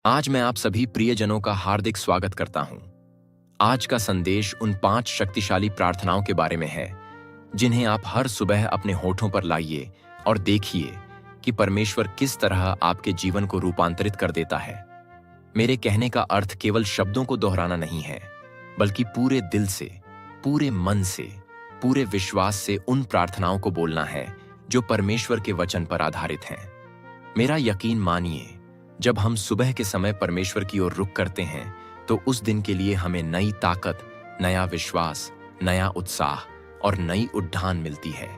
आज मैं आप सभी प्रियजनों का हार्दिक स्वागत करता हूं। आज का संदेश उन 5 शक्तिशाली प्रार्थनाओं के बारे में है जिन्हें आप हर सुबह अपने होठों पर लाइए और देखिए कि परमेश्वर किस तरह आपके जीवन को रूपांतरित कर देता है। मेरे कहने का अर्थ केवल शब्दों को दोहराना नहीं है, बल्कि पूरे दिल से, पूरे मन से, पूरे विश्वास से उन प्रार्थनाओं को बोलना है जो परमेश्वर के वचन पर आधारित हैं। मेरा यकीन मानिए, जब हम सुबह के समय परमेश्वर की ओर रुख करते हैं तो उस दिन के लिए हमें नई ताकत, नया विश्वास, नया उत्साह और नई उद्धान मिलती है।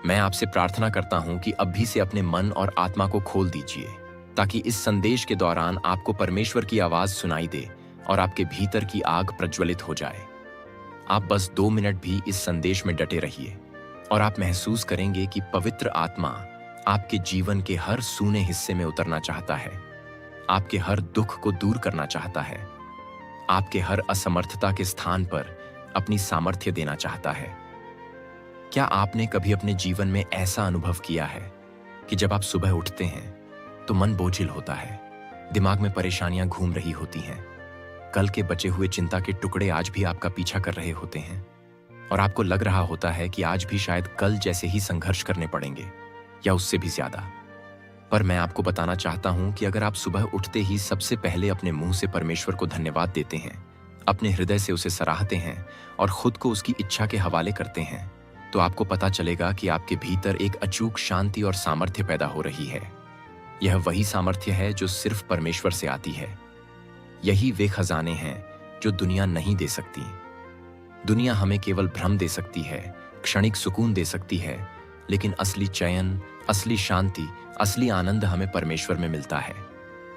मैं आपसे प्रार्थना करता हूं कि अभी से अपने मन और आत्मा को खोल दीजिए, ताकि इस संदेश के दौरान आपको परमेश्वर की आवाज सुनाई दे और आपके भीतर की आग प्रज्वलित हो जाए। आप बस 2 मिनट भी इस संदेश में डटे रहिए और आप महसूस करेंगे कि पवित्र आत्मा आपके जीवन के हर सूने हिस्से में उतरना चाहता है, आपके हर दुख को दूर करना चाहता है, आपके हर असमर्थता के स्थान पर अपनी सामर्थ्य देना चाहता है। क्या आपने कभी अपने जीवन में ऐसा अनुभव किया है कि जब आप सुबह उठते हैं तो मन बोझिल होता है, दिमाग में परेशानियां घूम रही होती हैं, कल के बचे हुए चिंता के टुकड़े आज भी आपका पीछा कर रहे होते हैं और आपको लग रहा होता है कि आज भी शायद कल जैसे ही संघर्ष करने पड़ेंगे या उससे भी ज्यादा। पर मैं आपको बताना चाहता हूं कि अगर आप सुबह उठते ही सबसे पहले अपने मुंह से परमेश्वर को धन्यवाद देते हैं, अपने हृदय से उसे सराहते हैं और खुद को उसकी इच्छा के हवाले करते हैं, तो आपको पता चलेगा कि आपके भीतर एक अचूक शांति और सामर्थ्य पैदा हो रही है। यह वही सामर्थ्य है जो सिर्फ परमेश्वर से आती है। यही वे खजाने हैं जो दुनिया नहीं दे सकती। दुनिया हमें केवल भ्रम दे सकती है, क्षणिक सुकून दे सकती है, लेकिन असली चयन, असली शांति, असली आनंद हमें परमेश्वर में मिलता है।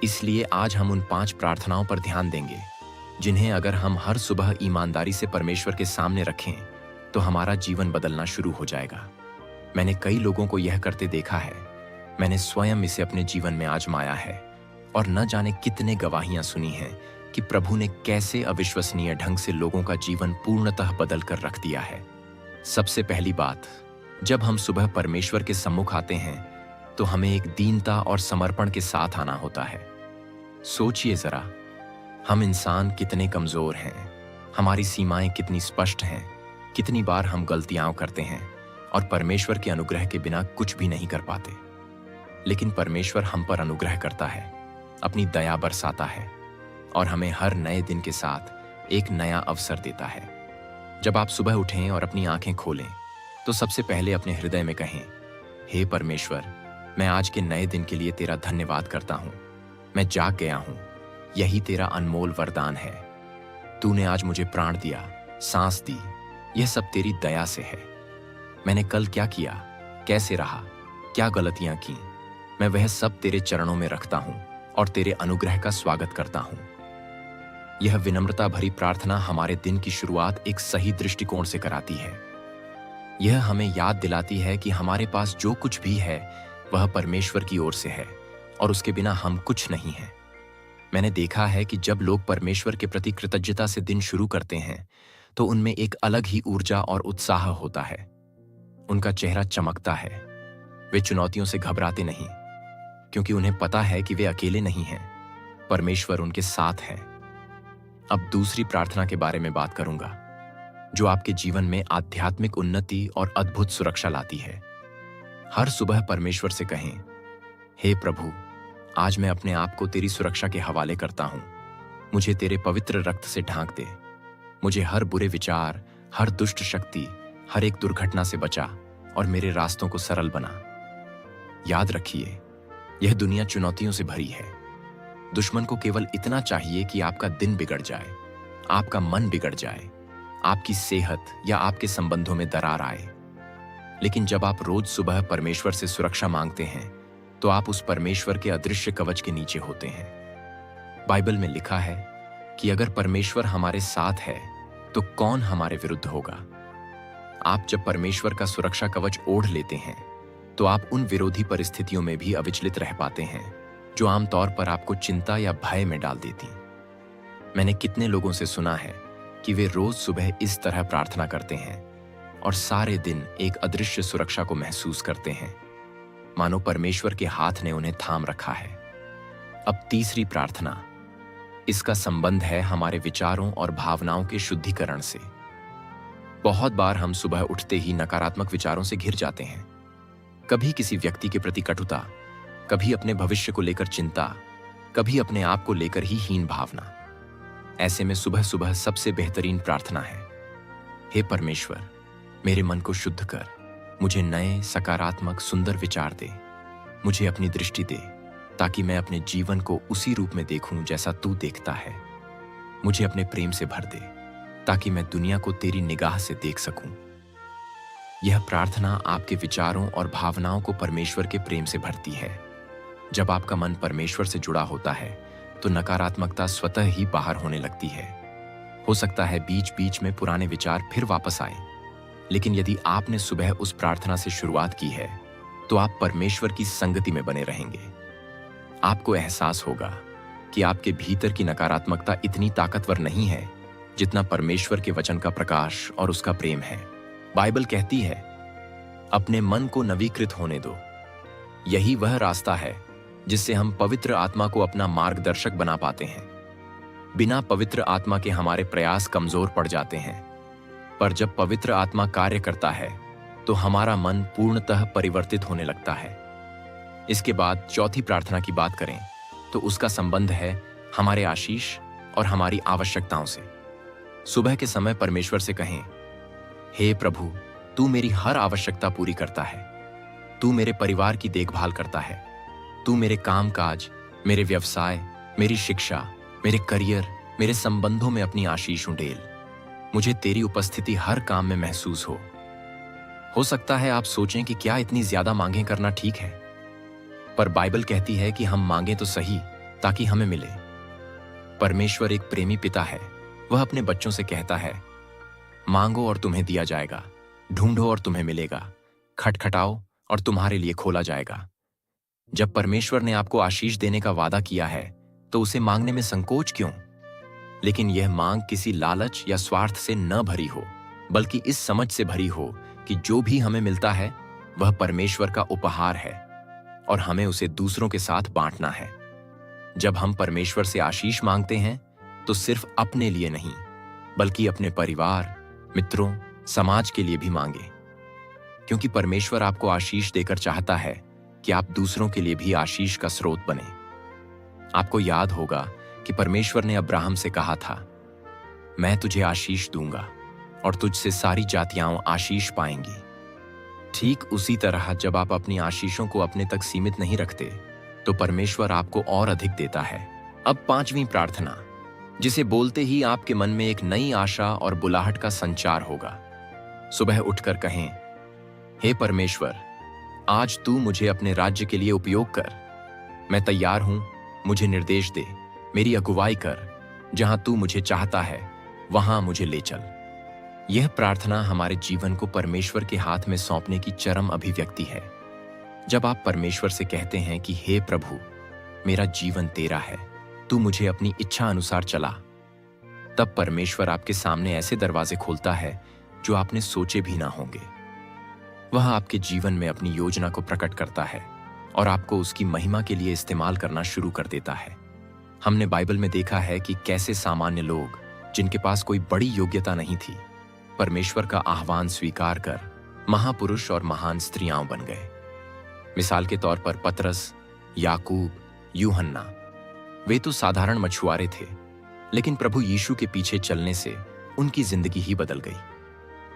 इसलिए आज हम उन 5 प्रार्थनाओं पर ध्यान देंगे जिन्हें अगर हम हर सुबह ईमानदारी से परमेश्वर के सामने रखें तो हमारा जीवन बदलना शुरू हो जाएगा। मैंने कई लोगों को यह करते देखा है, मैंने स्वयं इसे अपने जीवन में आजमाया है और न जाने कितने गवाहियां सुनी हैं कि प्रभु ने कैसे अविश्वसनीय ढंग से लोगों का जीवन पूर्णतः बदल कर रख दिया है। सबसे पहली बात, जब हम सुबह परमेश्वर के सम्मुख आते हैं तो हमें एक दीनता और समर्पण के साथ आना होता है। सोचिए जरा, हम इंसान कितने कमजोर हैं, हमारी सीमाएं कितनी स्पष्ट हैं, कितनी बार हम गलतियां करते हैं और परमेश्वर के अनुग्रह के बिना कुछ भी नहीं कर पाते। लेकिन परमेश्वर हम पर अनुग्रह करता है, अपनी दया बरसाता है और हमें हर नए दिन के साथ एक नया अवसर देता है। जब आप सुबह उठें और अपनी आंखें खोलें तो सबसे पहले अपने हृदय में कहें, हे परमेश्वर, मैं आज के नए दिन के लिए तेरा धन्यवाद करता हूं। मैं जाग गया हूं, यही तेरा अनमोल वरदान है। तूने आज मुझे प्राण दिया, सांस दी, यह सब तेरी दया से है। मैंने कल क्या किया, कैसे रहा, क्या गलतियां की, मैं वह सब तेरे चरणों में रखता हूं और तेरे अनुग्रह का स्वागत करता हूं। यह विनम्रता भरी प्रार्थना हमारे दिन की शुरुआत एक सही दृष्टिकोण से कराती है। यह हमें याद दिलाती है कि हमारे पास जो कुछ भी है वह परमेश्वर की ओर से है और उसके बिना हम कुछ नहीं हैं। मैंने देखा है कि जब लोग परमेश्वर के प्रति कृतज्ञता से दिन शुरू करते हैं तो उनमें एक अलग ही ऊर्जा और उत्साह होता है। उनका चेहरा चमकता है, वे चुनौतियों से घबराते नहीं, क्योंकि उन्हें पता है कि वे अकेले नहीं हैं, परमेश्वर उनके साथ है। अब दूसरी प्रार्थना के बारे में बात करूंगा जो आपके जीवन में आध्यात्मिक उन्नति और अद्भुत सुरक्षा लाती है। हर सुबह परमेश्वर से कहें, हे प्रभु, आज मैं अपने आप को तेरी सुरक्षा के हवाले करता हूं। मुझे तेरे पवित्र रक्त से ढांक दे। मुझे हर बुरे विचार, हर दुष्ट शक्ति, हर एक दुर्घटना से बचा और मेरे रास्तों को सरल बना। याद रखिए, यह दुनिया चुनौतियों से भरी है। दुश्मन को केवल इतना चाहिए कि आपका दिन बिगड़ जाए, आपका मन बिगड़ जाए, आपकी सेहत या आपके संबंधों में दरार आए। लेकिन जब आप रोज सुबह परमेश्वर से सुरक्षा मांगते हैं तो आप उस परमेश्वर के अदृश्य कवच के नीचे होते हैं। बाइबल में लिखा है कि अगर परमेश्वर हमारे साथ है तो कौन हमारे विरुद्ध होगा। आप जब परमेश्वर का सुरक्षा कवच ओढ़ लेते हैं तो आप उन विरोधी परिस्थितियों में भी अविचलित रह पाते हैं जो आमतौर पर आपको चिंता या भय में डाल देती। मैंने कितने लोगों से सुना है कि वे रोज सुबह इस तरह प्रार्थना करते हैं और सारे दिन एक अदृश्य सुरक्षा को महसूस करते हैं, मानो परमेश्वर के हाथ ने उन्हें थाम रखा है। अब तीसरी प्रार्थना, इसका संबंध है हमारे विचारों और भावनाओं के शुद्धिकरण से। बहुत बार हम सुबह उठते ही नकारात्मक विचारों से घिर जाते हैं। कभी किसी व्यक्ति के प्रति कटुता, कभी अपने भविष्य को लेकर चिंता, कभी अपने आप को लेकर ही हीन भावना। ऐसे में सुबह सुबह सबसे बेहतरीन प्रार्थना है, हे परमेश्वर, मेरे मन को शुद्ध कर, मुझे नए सकारात्मक सुंदर विचार दे, मुझे अपनी दृष्टि दे ताकि मैं अपने जीवन को उसी रूप में देखूं जैसा तू देखता है। मुझे अपने प्रेम से भर दे ताकि मैं दुनिया को तेरी निगाह से देख सकूं। यह प्रार्थना आपके विचारों और भावनाओं को परमेश्वर के प्रेम से भरती है। जब आपका मन परमेश्वर से जुड़ा होता है तो नकारात्मकता स्वतः ही बाहर होने लगती है। हो सकता है बीच बीच में पुराने विचार फिर वापस आए, लेकिन यदि आपने सुबह उस प्रार्थना से शुरुआत की है तो आप परमेश्वर की संगति में बने रहेंगे। आपको एहसास होगा कि आपके भीतर की नकारात्मकता इतनी ताकतवर नहीं है जितना परमेश्वर के वचन का प्रकाश और उसका प्रेम है। बाइबल कहती है, अपने मन को नवीकृत होने दो। यही वह रास्ता है जिससे हम पवित्र आत्मा को अपना मार्गदर्शक बना पाते हैं। बिना पवित्र आत्मा के हमारे प्रयास कमजोर पड़ जाते हैं, पर जब पवित्र आत्मा कार्य करता है तो हमारा मन पूर्णतः परिवर्तित होने लगता है। इसके बाद चौथी प्रार्थना की बात करें तो उसका संबंध है हमारे आशीष और हमारी आवश्यकताओं से। सुबह के समय परमेश्वर से कहें, हे प्रभु, तू मेरी हर आवश्यकता पूरी करता है। तू मेरे परिवार की देखभाल करता है। तू मेरे कामकाज, मेरे व्यवसाय, मेरी शिक्षा, मेरे करियर, मेरे संबंधों में अपनी आशीष उंडेल। मुझे तेरी उपस्थिति हर काम में महसूस हो सकता है आप सोचें कि क्या इतनी ज्यादा मांगें करना ठीक है, पर बाइबल कहती है कि हम मांगें तो सही ताकि हमें मिले। परमेश्वर एक प्रेमी पिता है। वह अपने बच्चों से कहता है, मांगो और तुम्हें दिया जाएगा, ढूंढो और तुम्हें मिलेगा, खटखटाओ और तुम्हारे लिए खोला जाएगा। जब परमेश्वर ने आपको आशीष देने का वादा किया है तो उसे मांगने में संकोच क्यों? लेकिन यह मांग किसी लालच या स्वार्थ से न भरी हो, बल्कि इस समझ से भरी हो कि जो भी हमें मिलता है वह परमेश्वर का उपहार है और हमें उसे दूसरों के साथ बांटना है। जब हम परमेश्वर से आशीष मांगते हैं तो सिर्फ अपने लिए नहीं, बल्कि अपने परिवार, मित्रों, समाज के लिए भी मांगे, क्योंकि परमेश्वर आपको आशीष देकर चाहता है कि आप दूसरों के लिए भी आशीष का स्रोत बने। आपको याद होगा कि परमेश्वर ने अब्राहम से कहा था, मैं तुझे आशीष दूंगा और तुझसे सारी जातियां आशीष पाएंगी। ठीक उसी तरह जब आप अपनी आशीषों को अपने तक सीमित नहीं रखते तो परमेश्वर आपको और अधिक देता है। अब पांचवी प्रार्थना, जिसे बोलते ही आपके मन में एक नई आशा और बुलाहट का संचार होगा। सुबह उठकर कहें, हे परमेश्वर, आज तू मुझे अपने राज्य के लिए उपयोग कर। मैं तैयार हूं, मुझे निर्देश दे, मेरी अगुवाई कर, जहां तू मुझे चाहता है वहां मुझे ले चल। यह प्रार्थना हमारे जीवन को परमेश्वर के हाथ में सौंपने की चरम अभिव्यक्ति है। जब आप परमेश्वर से कहते हैं कि हे प्रभु, मेरा जीवन तेरा है, तू मुझे अपनी इच्छा अनुसार चला, तब परमेश्वर आपके सामने ऐसे दरवाजे खोलता है जो आपने सोचे भी ना होंगे। वह आपके जीवन में अपनी योजना को प्रकट करता है और आपको उसकी महिमा के लिए इस्तेमाल करना शुरू कर देता है। हमने बाइबल में देखा है कि कैसे सामान्य लोग, जिनके पास कोई बड़ी योग्यता नहीं थी, परमेश्वर का आह्वान स्वीकार कर महापुरुष और महान स्त्रियां बन गए। मिसाल के तौर पर पतरस, याकूब, यूहन्ना, वे तो साधारण मछुआरे थे, लेकिन प्रभु यीशु के पीछे चलने से उनकी जिंदगी ही बदल गई।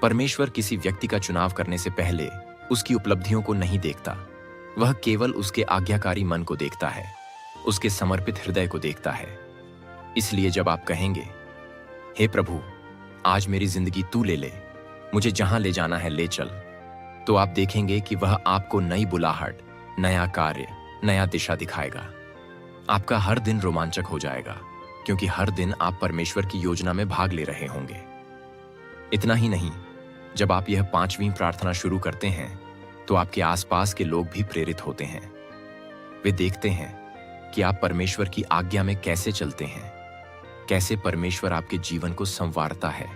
परमेश्वर किसी व्यक्ति का चुनाव करने से पहले उसकी उपलब्धियों को नहीं देखता, वह केवल उसके आज्ञाकारी मन को देखता है, उसके समर्पित हृदय को देखता है। इसलिए जब आप कहेंगे, हे प्रभु, आज मेरी जिंदगी तू ले ले, मुझे जहां ले जाना है ले चल, तो आप देखेंगे कि वह आपको नई बुलाहट, नया कार्य, नया दिशा दिखाएगा। आपका हर दिन रोमांचक हो जाएगा, क्योंकि हर दिन आप परमेश्वर की योजना में भाग ले रहे होंगे। इतना ही नहीं, जब आप यह पांचवी प्रार्थना शुरू करते हैं तो आपके आसपास के लोग भी प्रेरित होते हैं। वे देखते हैं कि आप परमेश्वर की आज्ञा में कैसे चलते हैं, कैसे परमेश्वर आपके जीवन को संवारता है।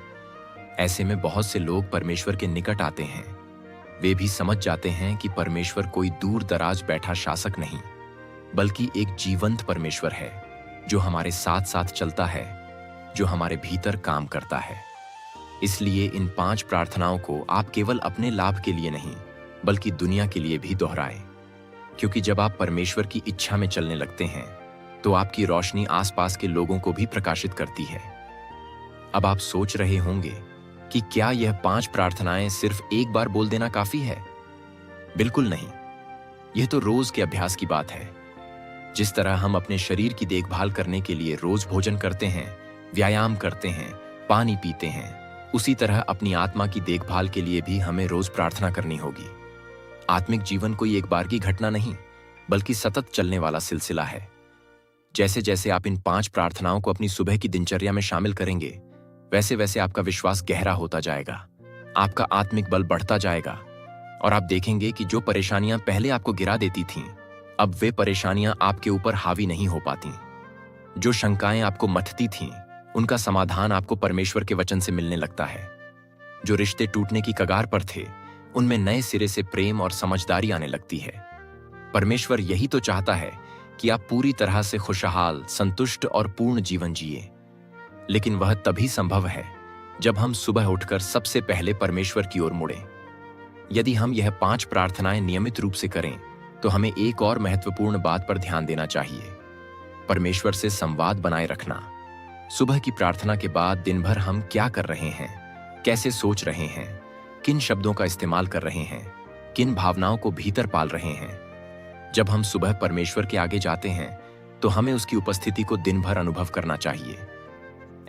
ऐसे में बहुत से लोग परमेश्वर के निकट आते हैं। वे भी समझ जाते हैं कि परमेश्वर कोई दूर दराज बैठा शासक नहीं, बल्कि एक जीवंत परमेश्वर है जो हमारे साथ साथ चलता है, जो हमारे भीतर काम करता है। इसलिए इन 5 प्रार्थनाओं को आप केवल अपने लाभ के लिए नहीं, बल्कि दुनिया के लिए भी दोहराएं। क्योंकि जब आप परमेश्वर की इच्छा में चलने लगते हैं, तो आपकी रोशनी आसपास के लोगों को भी प्रकाशित करती है। अब आप सोच रहे होंगे कि क्या यह 5 प्रार्थनाएं सिर्फ एक बार बोल देना काफी है? बिल्कुल नहीं। यह तो रोज के अभ्यास की बात है। जिस तरह हम अपने शरीर की देखभाल करने के लिए रोज भोजन करते हैं, व्यायाम करते हैं, पानी पीते हैं, उसी तरह अपनी आत्मा की देखभाल के लिए भी हमें रोज प्रार्थना करनी होगी। आत्मिक जीवन कोई एक बार की घटना नहीं, बल्कि सतत चलने वाला सिलसिला है। जैसे जैसे आप इन 5 प्रार्थनाओं को अपनी सुबह की दिनचर्या में शामिल करेंगे, वैसे वैसे आपका विश्वास गहरा होता जाएगा, आपका आत्मिक बल बढ़ता जाएगा, और आप देखेंगे कि जो परेशानियां पहले आपको गिरा देती थीं, अब वे परेशानियां आपके ऊपर हावी नहीं हो पाती। जो शंकाएं आपको मथती थीं, उनका समाधान आपको परमेश्वर के वचन से मिलने लगता है। जो रिश्ते टूटने की कगार पर थे, उनमें नए सिरे से प्रेम और समझदारी आने लगती है। परमेश्वर यही तो चाहता है कि आप पूरी तरह से खुशहाल, संतुष्ट और पूर्ण जीवन जिए। लेकिन वह तभी संभव है जब हम सुबह उठकर सबसे पहले परमेश्वर की ओर मुड़ें। यदि हम यह 5 प्रार्थनाएं नियमित रूप से करें, तो हमें एक और महत्वपूर्ण बात पर ध्यान देना चाहिए: परमेश्वर से संवाद बनाए रखना। सुबह की प्रार्थना के बाद दिन भर हम क्या कर रहे हैं, कैसे सोच रहे हैं, किन शब्दों का इस्तेमाल कर रहे हैं, किन भावनाओं को भीतर पाल रहे हैं। जब हम सुबह परमेश्वर के आगे जाते हैं, तो हमें उसकी उपस्थिति को दिन भर अनुभव करना चाहिए।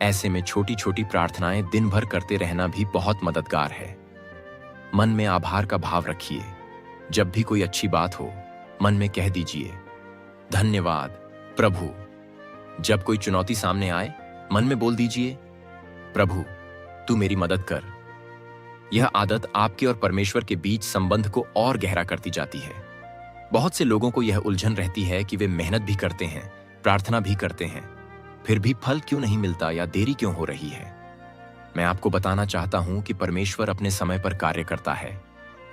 ऐसे में छोटी छोटी प्रार्थनाएं दिन भर करते रहना भी बहुत मददगार है। मन में आभार का भाव रखिए। जब भी कोई अच्छी बात हो, मन में कह दीजिए, धन्यवाद प्रभु। जब कोई चुनौती सामने आए, मन में बोल दीजिए, प्रभु तू मेरी मदद कर। यह आदत आपके और परमेश्वर के बीच संबंध को और गहरा करती जाती है। बहुत से लोगों को यह उलझन रहती है कि वे मेहनत भी करते हैं, प्रार्थना भी करते हैं, फिर भी फल क्यों नहीं मिलता या देरी क्यों हो रही है। मैं आपको बताना चाहता हूं कि परमेश्वर अपने समय पर कार्य करता है,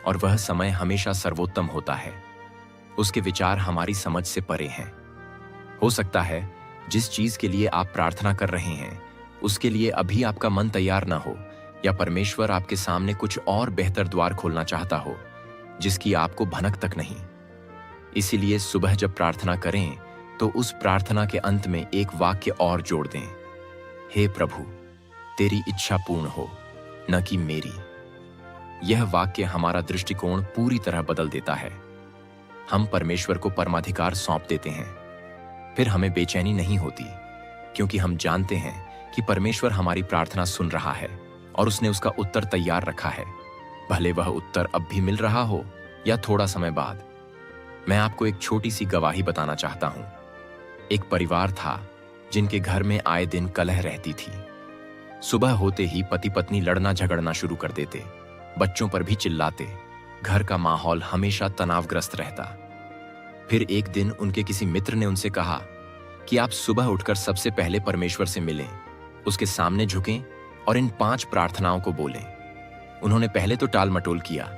और वह समय हमेशा सर्वोत्तम होता है। उसके विचार हमारी समझ से परे हैं। हो सकता है जिस चीज के लिए आप प्रार्थना कर रहे हैं, उसके लिए अभी आपका मन तैयार ना हो, या परमेश्वर आपके सामने कुछ और बेहतर द्वार खोलना चाहता हो, जिसकी आपको भनक तक नहीं। इसीलिए सुबह जब प्रार्थना करें, तो उस प्रार्थना के अंत में एक वाक्य और जोड़ दें, हे प्रभु तेरी इच्छा पूर्ण हो, न कि मेरी। यह वाक्य हमारा दृष्टिकोण पूरी तरह बदल देता है। हम परमेश्वर को परमाधिकार सौंप देते हैं। फिर हमें बेचैनी नहीं होती, क्योंकि हम जानते हैं कि परमेश्वर हमारी प्रार्थना सुन रहा है और उसने उसका उत्तर तैयार रखा है, भले वह उत्तर अब भी मिल रहा हो या थोड़ा समय बाद। मैं आपको एक छोटी सी गवाही बताना चाहता हूं। एक परिवार था जिनके घर में आए दिन कलह रहती थी। सुबह होते ही पति पत्नी लड़ना झगड़ना शुरू कर देते, बच्चों पर भी चिल्लाते। घर का माहौल हमेशा तनावग्रस्त रहता। फिर एक दिन उनके किसी मित्र ने उनसे कहा कि आप सुबह उठकर सबसे पहले परमेश्वर से मिलें, उसके सामने झुकें और इन 5 प्रार्थनाओं को बोलें। उन्होंने पहले तो टाल मटोल किया,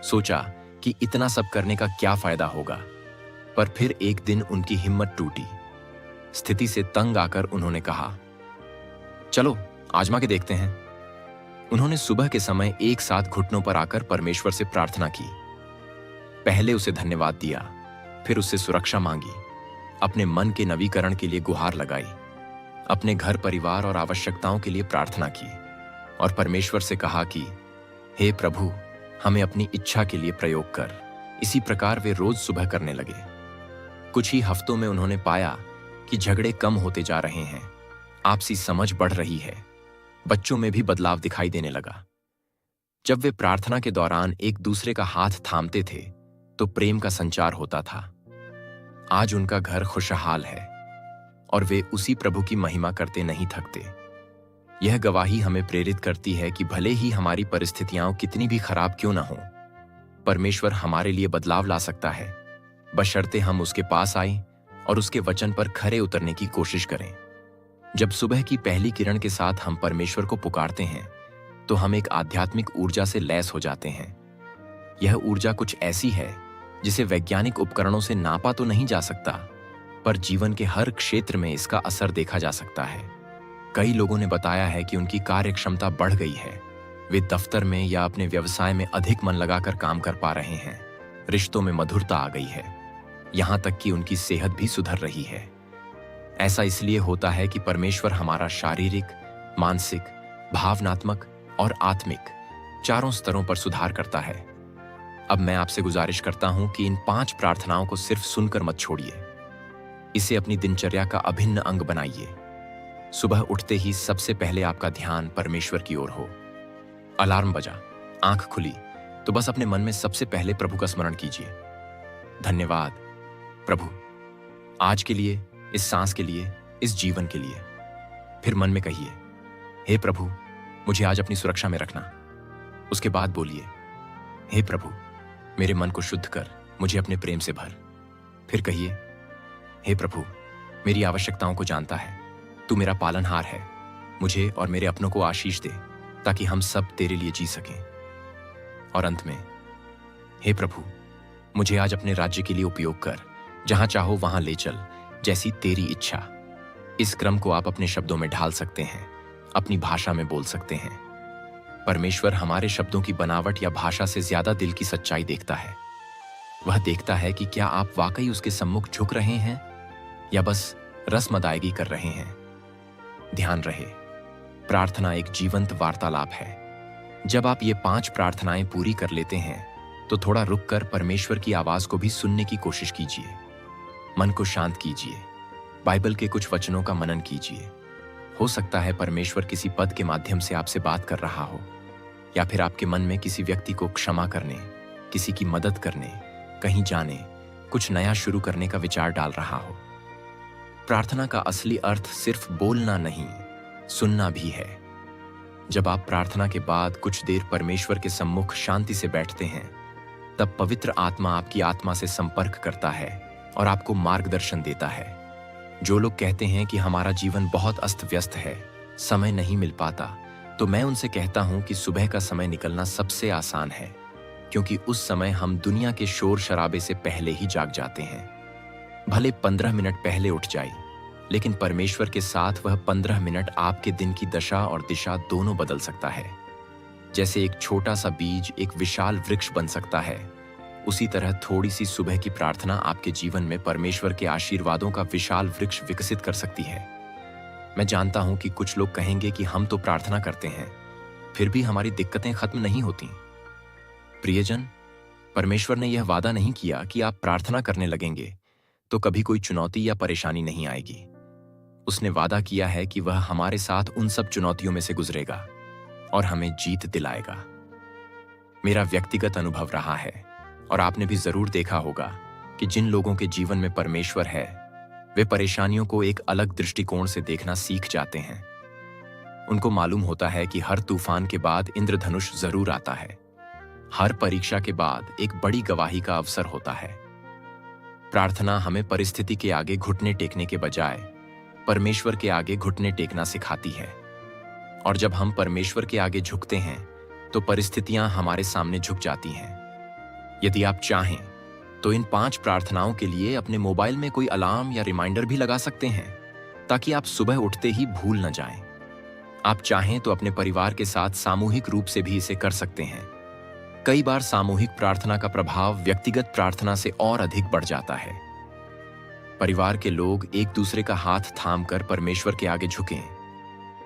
सोचा कि इतना सब करने का क्या फायदा होगा, पर फिर एक दिन उनकी हिम्मत टूटी। स्थिति से तंग आकर उन्होंने कहा, चलो आजमा के देखते हैं। उन्होंने सुबह के समय एक साथ घुटनों पर आकर परमेश्वर से प्रार्थना की। पहले उसे धन्यवाद दिया, फिर उससे सुरक्षा मांगी, अपने मन के नवीकरण के लिए गुहार लगाई, अपने घर परिवार और आवश्यकताओं के लिए प्रार्थना की, और परमेश्वर से कहा कि हे प्रभु हमें अपनी इच्छा के लिए प्रयोग कर। इसी प्रकार वे रोज सुबह करने लगे। कुछ ही हफ्तों में उन्होंने पाया कि झगड़े कम होते जा रहे हैं, आपसी समझ बढ़ रही है, बच्चों में भी बदलाव दिखाई देने लगा। जब वे प्रार्थना के दौरान एक दूसरे का हाथ थामते थे, तो प्रेम का संचार होता था। आज उनका घर खुशहाल है और वे उसी प्रभु की महिमा करते नहीं थकते। यह गवाही हमें प्रेरित करती है कि भले ही हमारी परिस्थितियां कितनी भी खराब क्यों ना हो, परमेश्वर हमारे लिए बदलाव ला सकता है, बशर्ते हम उसके पास आएं और उसके वचन पर खरे उतरने की कोशिश करें। जब सुबह की पहली किरण के साथ हम परमेश्वर को पुकारते हैं, तो हम एक आध्यात्मिक ऊर्जा से लैस हो जाते हैं। यह ऊर्जा कुछ ऐसी है जिसे वैज्ञानिक उपकरणों से नापा तो नहीं जा सकता, पर जीवन के हर क्षेत्र में इसका असर देखा जा सकता है। कई लोगों ने बताया है कि उनकी कार्य क्षमता बढ़ गई है, वे दफ्तर में या अपने व्यवसाय में अधिक मन लगाकर काम कर पा रहे हैं, रिश्तों में मधुरता आ गई है, यहां तक कि उनकी सेहत भी सुधर रही है। ऐसा इसलिए होता है कि परमेश्वर हमारा शारीरिक, मानसिक, भावनात्मक और आत्मिक चारों स्तरों पर सुधार करता है। अब मैं आपसे गुजारिश करता हूं कि इन 5 प्रार्थनाओं को सिर्फ सुनकर मत छोड़िए, इसे अपनी दिनचर्या का अभिन्न अंग बनाइए। सुबह उठते ही सबसे पहले आपका ध्यान परमेश्वर की ओर हो। अलार्म बजा, आंख खुली तो बस अपने मन में सबसे पहले प्रभु का स्मरण कीजिए। धन्यवाद प्रभु, आज के लिए, इस सांस के लिए, इस जीवन के लिए। फिर मन में कहिए, हे प्रभु, मुझे आज अपनी सुरक्षा में रखना। उसके बाद बोलिए, हे प्रभु, मेरे मन को शुद्ध कर, मुझे अपने प्रेम से भर। फिर कहिए, हे प्रभु, मेरी आवश्यकताओं को जानता है, तू मेरा पालनहार है, मुझे और मेरे अपनों को आशीष दे ताकि हम सब तेरे लिए जी सकें। और अंत में, हे प्रभु, मुझे आज अपने राज्य के लिए उपयोग कर, जहां चाहो वहां ले चल, जैसी तेरी इच्छा। इस क्रम को आप अपने शब्दों में ढाल सकते हैं, अपनी भाषा में बोल सकते हैं। परमेश्वर हमारे शब्दों की बनावट या भाषा से ज्यादा दिल की सच्चाई देखता है। वह देखता है कि क्या आप वाकई उसके सम्मुख झुक रहे हैं या बस रस्म अदायगी कर रहे हैं। ध्यान रहे, प्रार्थना एक जीवंत वार्तालाप है। जब आप ये 5 प्रार्थनाएं पूरी कर लेते हैं तो थोड़ा रुककर परमेश्वर की आवाज को भी सुनने की कोशिश कीजिए। मन को शांत कीजिए, बाइबल के कुछ वचनों का मनन कीजिए। हो सकता है परमेश्वर किसी पद के माध्यम से आपसे बात कर रहा हो, या फिर आपके मन में किसी व्यक्ति को क्षमा करने, किसी की मदद करने, कहीं जाने, कुछ नया शुरू करने का विचार डाल रहा हो। प्रार्थना का असली अर्थ सिर्फ बोलना नहीं, सुनना भी है। जब आप प्रार्थना के बाद कुछ देर परमेश्वर के सम्मुख शांति से बैठते हैं, तब पवित्र आत्मा आपकी आत्मा से संपर्क करता है और आपको मार्गदर्शन देता है। जो लोग कहते हैं कि हमारा जीवन बहुत अस्त व्यस्त है, समय नहीं मिल पाता, तो मैं उनसे कहता हूं कि सुबह का समय निकलना सबसे आसान है, क्योंकि उस समय हम दुनिया के शोर शराबे से पहले ही जाग जाते हैं। भले 15 मिनट पहले उठ जाए, लेकिन परमेश्वर के साथ वह 15 मिनट आपके दिन की दशा और दिशा दोनों बदल सकता है। जैसे एक छोटा सा बीज एक विशाल वृक्ष बन सकता है, उसी तरह थोड़ी सी सुबह की प्रार्थना आपके जीवन में परमेश्वर के आशीर्वादों का विशाल वृक्ष विकसित कर सकती है। मैं जानता हूं कि कुछ लोग कहेंगे कि हम तो प्रार्थना करते हैं, फिर भी हमारी दिक्कतें खत्म नहीं होती। प्रियजन, परमेश्वर ने यह वादा नहीं किया कि आप प्रार्थना करने लगेंगे तो कभी कोई चुनौती या परेशानी नहीं आएगी। उसने वादा किया है कि वह हमारे साथ उन सब चुनौतियों में से गुजरेगा और हमें जीत दिलाएगा। मेरा व्यक्तिगत अनुभव रहा है, और आपने भी जरूर देखा होगा कि जिन लोगों के जीवन में परमेश्वर है, वे परेशानियों को एक अलग दृष्टिकोण से देखना सीख जाते हैं। उनको मालूम होता है कि हर तूफान के बाद इंद्रधनुष जरूर आता है, हर परीक्षा के बाद एक बड़ी गवाही का अवसर होता है। प्रार्थना हमें परिस्थिति के आगे घुटने टेकने के बजाय परमेश्वर के आगे घुटने टेकना सिखाती है। और जब हम परमेश्वर के आगे झुकते हैं तो परिस्थितियां हमारे सामने झुक जाती हैं। यदि आप चाहें तो इन 5 प्रार्थनाओं के लिए अपने मोबाइल में कोई अलार्म या रिमाइंडर भी लगा सकते हैं, ताकि आप सुबह उठते ही भूल न जाएं। आप चाहें तो अपने परिवार के साथ सामूहिक रूप से भी इसे कर सकते हैं। कई बार सामूहिक प्रार्थना का प्रभाव व्यक्तिगत प्रार्थना से और अधिक बढ़ जाता है। परिवार के लोग एक दूसरे का हाथ थामकर परमेश्वर के आगे झुकें।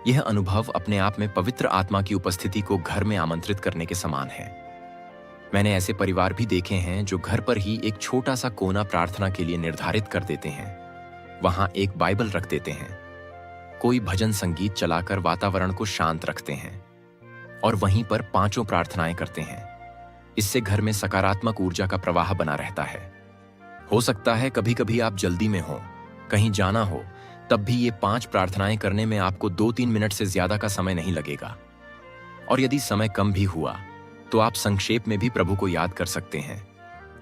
यह अनुभव अपने आप में पवित्र आत्मा की उपस्थिति को घर में आमंत्रित करने के समान है। मैंने ऐसे परिवार भी देखे हैं जो घर पर ही एक छोटा सा कोना प्रार्थना के लिए निर्धारित कर देते हैं। वहां एक बाइबल रख देते हैं, कोई भजन संगीत चलाकर वातावरण को शांत रखते हैं और वहीं पर 5 प्रार्थनाएं करते हैं। इससे घर में सकारात्मक ऊर्जा का प्रवाह बना रहता है। हो सकता है कभी कभी आप जल्दी में हो, कहीं जाना हो, तब भी ये 5 प्रार्थनाएं करने में आपको 2-3 मिनट से ज्यादा का समय नहीं लगेगा। और यदि समय कम भी हुआ तो आप संक्षेप में भी प्रभु को याद कर सकते हैं।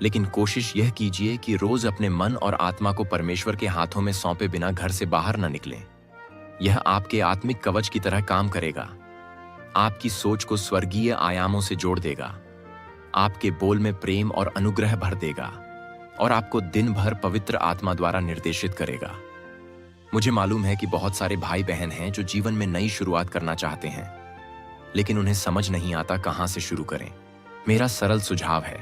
लेकिन कोशिश यह कीजिए कि रोज अपने मन और आत्मा को परमेश्वर के हाथों में सौंपे बिना घर से बाहर न निकलें। यह आपके आत्मिक कवच की तरह काम करेगा, आपकी सोच को स्वर्गीय आयामों से जोड़ देगा, आपके बोल में प्रेम और अनुग्रह भर देगा, और आपको दिन भर पवित्र आत्मा द्वारा निर्देशित करेगा। मुझे मालूम है कि बहुत सारे भाई बहन हैं जो जीवन में नई शुरुआत करना चाहते हैं, लेकिन उन्हें समझ नहीं आता कहां से शुरू करें। मेरा सरल सुझाव है,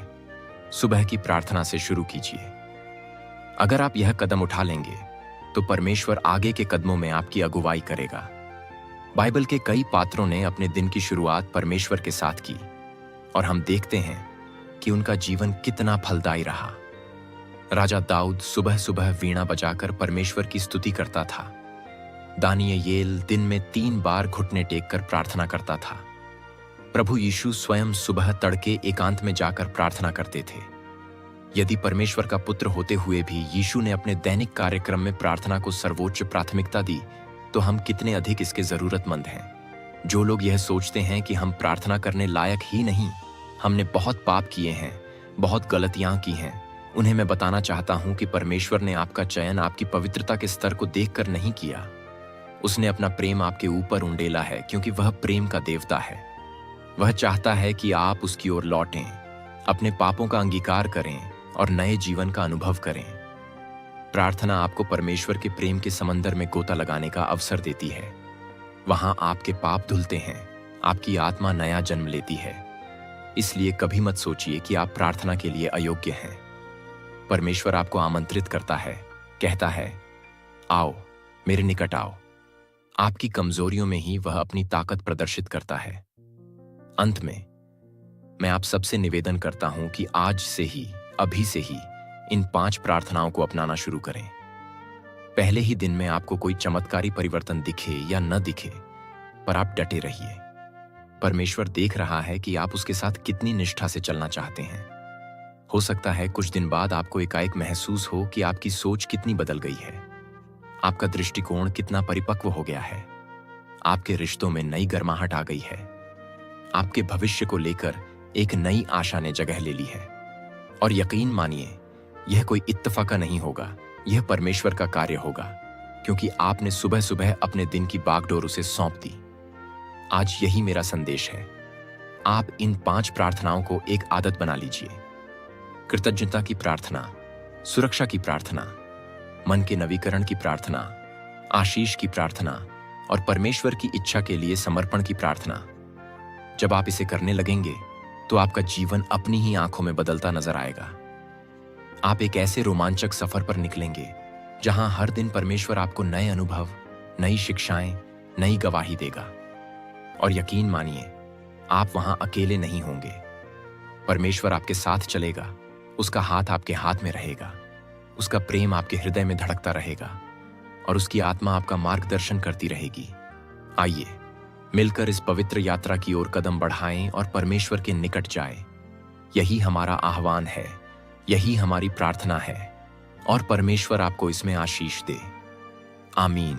सुबह की प्रार्थना से शुरू कीजिए। अगर आप यह कदम उठा लेंगे तो परमेश्वर आगे के कदमों में आपकी अगुवाई करेगा। बाइबल के कई पात्रों ने अपने दिन की शुरुआत परमेश्वर के साथ की और हम देखते हैं कि उनका जीवन कितना फलदायी रहा। राजा दाऊद सुबह सुबह वीणा बजाकर परमेश्वर की स्तुति करता था। दानियेल दिन में 3 बार घुटने टेककर प्रार्थना करता था। प्रभु यीशु स्वयं सुबह तड़के एकांत में जाकर प्रार्थना करते थे। यदि परमेश्वर का पुत्र होते हुए भी यीशु ने अपने दैनिक कार्यक्रम में प्रार्थना को सर्वोच्च प्राथमिकता दी, तो हम कितने अधिक इसके जरूरतमंद हैं। जो लोग यह सोचते हैं कि हम प्रार्थना करने लायक ही नहीं, हमने बहुत पाप किए हैं, बहुत गलतियां की हैं, उन्हें मैं बताना चाहता हूं कि परमेश्वर ने आपका चयन आपकी पवित्रता के स्तर को देखकर नहीं किया। उसने अपना प्रेम आपके ऊपर उंडेला है, क्योंकि वह प्रेम का देवता है। वह चाहता है कि आप उसकी ओर लौटें, अपने पापों का अंगीकार करें और नए जीवन का अनुभव करें। प्रार्थना आपको परमेश्वर के प्रेम के समंदर में गोता लगाने का अवसर देती है। वहां आपके पाप धुलते हैं, आपकी आत्मा नया जन्म लेती है। इसलिए कभी मत सोचिए कि आप प्रार्थना के लिए अयोग्य हैं। परमेश्वर आपको आमंत्रित करता है, कहता है, आओ, मेरे निकट आओ। आपकी कमजोरियों में ही वह अपनी ताकत प्रदर्शित करता है। अंत में मैं आप सबसे निवेदन करता हूं कि आज से ही, अभी से ही इन 5 प्रार्थनाओं को अपनाना शुरू करें। पहले ही दिन में आपको कोई चमत्कारी परिवर्तन दिखे या न दिखे, पर आप डटे रहिए। परमेश्वर देख रहा है कि आप उसके साथ कितनी निष्ठा से चलना चाहते हैं। हो सकता है कुछ दिन बाद आपको एकाएक महसूस हो कि आपकी सोच कितनी बदल गई है, आपका दृष्टिकोण कितना परिपक्व हो गया है, आपके रिश्तों में नई गर्माहट आ गई है, आपके भविष्य को लेकर एक नई आशा ने जगह ले ली है। और यकीन मानिए, यह कोई इत्तेफाका नहीं होगा, यह परमेश्वर का कार्य होगा, क्योंकि आपने सुबह सुबह अपने दिन की बागडोर उसे सौंप दी। आज यही मेरा संदेश है। आप इन 5 प्रार्थनाओं को एक आदत बना लीजिए। कृतज्ञता की प्रार्थना, सुरक्षा की प्रार्थना, मन के नवीकरण की प्रार्थना, आशीष की प्रार्थना और परमेश्वर की इच्छा के लिए समर्पण की प्रार्थना। जब आप इसे करने लगेंगे तो आपका जीवन अपनी ही आंखों में बदलता नजर आएगा। आप एक ऐसे रोमांचक सफर पर निकलेंगे जहां हर दिन परमेश्वर आपको नए अनुभव, नई शिक्षाएं, नई गवाही देगा। और यकीन मानिए, आप वहां अकेले नहीं होंगे। परमेश्वर आपके साथ चलेगा, उसका हाथ आपके हाथ में रहेगा, उसका प्रेम आपके हृदय में धड़कता रहेगा और उसकी आत्मा आपका मार्गदर्शन करती रहेगी। आइए मिलकर इस पवित्र यात्रा की ओर कदम बढ़ाएं और परमेश्वर के निकट जाएं। यही हमारा आह्वान है, यही हमारी प्रार्थना है और परमेश्वर आपको इसमें आशीष दे। आमीन।